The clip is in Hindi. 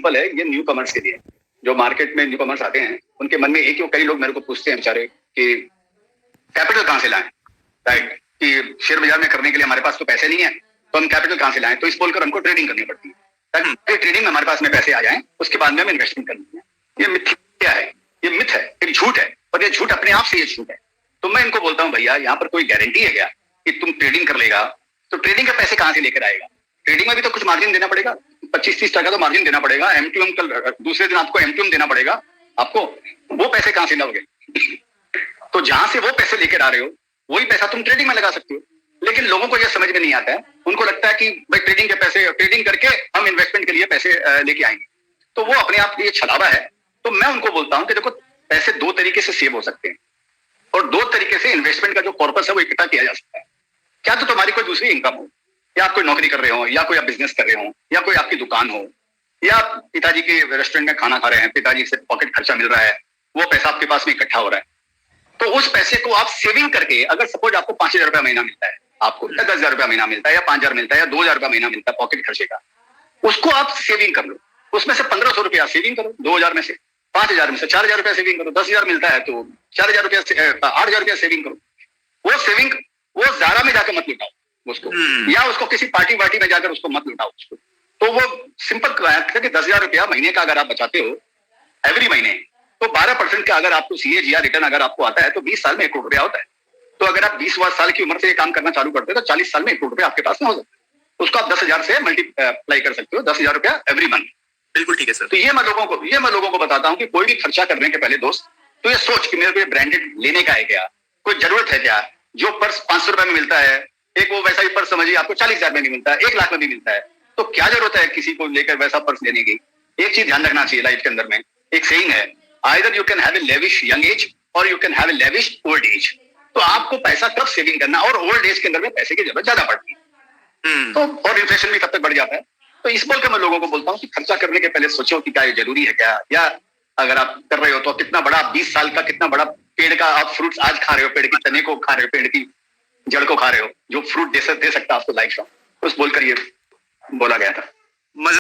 सिंपल है, ये न्यू कमर्स के लिए। जो मार्केट में न्यू कमर्स आते हैं उनके मन में एक, कई लोग मेरे को पूछते हैं बेचारे कि कैपिटल कहां से लाएं, राइट? कि शेयर बाजार में करने के लिए हमारे पास तो पैसे नहीं है, तो हम कैपिटल कहां से लाएं? तो इस बोलकर हमको ट्रेडिंग करनी पड़ती है ताकि ट्रेडिंग में हमारे पास में पैसे आ जाएं, उसके बाद में हम इन्वेस्टमेंट करनी है। ये मिथ्या है, ये मिथ है, एक झूठ है, और ये झूठ अपने आप से ये झूठ है। तो मैं इनको बोलता हूं भैया यहाँ पर कोई गारंटी है क्या कि तुम ट्रेडिंग कर लेगा? तो ट्रेडिंग के पैसे कहां से लेकर आएगा? ट्रेडिंग में भी तो कुछ मार्जिन देना पड़ेगा, 25-30% तो मार्जिन देना पड़ेगा। एमटीएम कल दूसरे दिन आपको एमटीएम देना पड़ेगा, आपको वो पैसे कहां से लाओगे? तो जहां से वो पैसे लेकर आ रहे हो वही पैसा तुम ट्रेडिंग में लगा सकते हो। लेकिन लोगों को यह समझ में नहीं आता है, उनको लगता है कि भाई ट्रेडिंग के पैसे, ट्रेडिंग करके हम इन्वेस्टमेंट के लिए पैसे लेके आएंगे, तो वो अपने आप ये छलावा है। तो मैं उनको बोलता हूं कि देखो, पैसे दो तरीके से सेव हो सकते हैं और दो तरीके से इन्वेस्टमेंट का जो कॉर्पस है वो इकट्ठा किया जा सकता है। क्या तो तुम्हारी कोई दूसरी इनकम हो, या आप कोई नौकरी कर रहे हो, या कोई आप बिजनेस कर रहे हो, या कोई आपकी दुकान हो, या पिताजी के रेस्टोरेंट में खाना खा रहे हैं, पिताजी से पॉकेट खर्चा मिल रहा है, वो पैसा आपके पास में इकट्ठा हो रहा है। तो उस पैसे को आप सेविंग करके, अगर सपोज आपको 5,000 रुपया महीना मिलता है, आपको 10,000 रुपया महीना मिलता है, या 5,000 मिलता है, या 2,000 रुपया महीना मिलता है पॉकेट खर्चे का, उसको आप सेविंग कर लो। उसमें से 1,500 रुपया सेविंग करो, 2,000 में से, 5,000 में से 4,000 रुपया सेविंग करो, 10,000 मिलता है तो 4,000 रुपया, 8,000 रुपया सेविंग करो। वो सेविंग वो ज़ारा में जाकर मत लुटाओ उसको, या उसको किसी पार्टी वार्टी में जाकर उसको मत लुटाओ उसको। तो वो सिंपल है कि 10,000 रुपया महीने का अगर आप बचाते हो एवरी महीने, तो 12% का अगर आपको CAGR रिटर्न अगर आपको आता है तो 20 साल में 1 करोड़ रुपया होता है। तो अगर आप 20 साल की उम्र से ये काम करना चालू करते हो तो 40 साल में 1 करोड़ रुपया आपके पास में हो सकता है। उसको आप 10,000 से मल्टीप्लाई कर सकते हो, 10,000 रुपया एवरी मंथ। बिल्कुल ठीक है सर। तो ये मैं लोगों को बताता हूँ कि कोई भी खर्चा करने के पहले दोस्त, तो ये सोच कि मेरे को ब्रांडेड लेने का है क्या, कोई जरूरत है क्या? जो पर्स 500 रुपए में मिलता है, एक वो वैसा ही पर्स समझिए आपको 40,000 में भी मिलता है, 1 लाख में भी मिलता है, तो क्या जरूरत है किसी को लेकर वैसा पर्स लेने की? एक चीज ध्यान रखना चाहिए लाइफ के अंदर में, एक सेइंग है, either you can have a lavish young age और you can have a lavish old age. तो आपको पैसा कब सेविंग करना, और ओल्ड एज के अंदर में पैसे की जरूरत ज्यादा पड़ती है, तो और इन्फ्लेशन भी तब तक बढ़ जाता है। तो इस बोल के मैं लोगों को बोलता हूँ कि खर्चा करने के पहले सोचो कि क्या ये जरूरी है क्या, या अगर आप कर रहे हो तो कितना बड़ा 20 साल का कितना बड़ा पेड़ का आप फ्रूट्स आज खा रहे हो, पेड़ की तने को खा रहे हो, पेड़ की जड़ को खा रहे हो, जो फ्रूट दे सकता है आपको लाइफ लॉन्ग। उस बोलकर ये बोला गया था।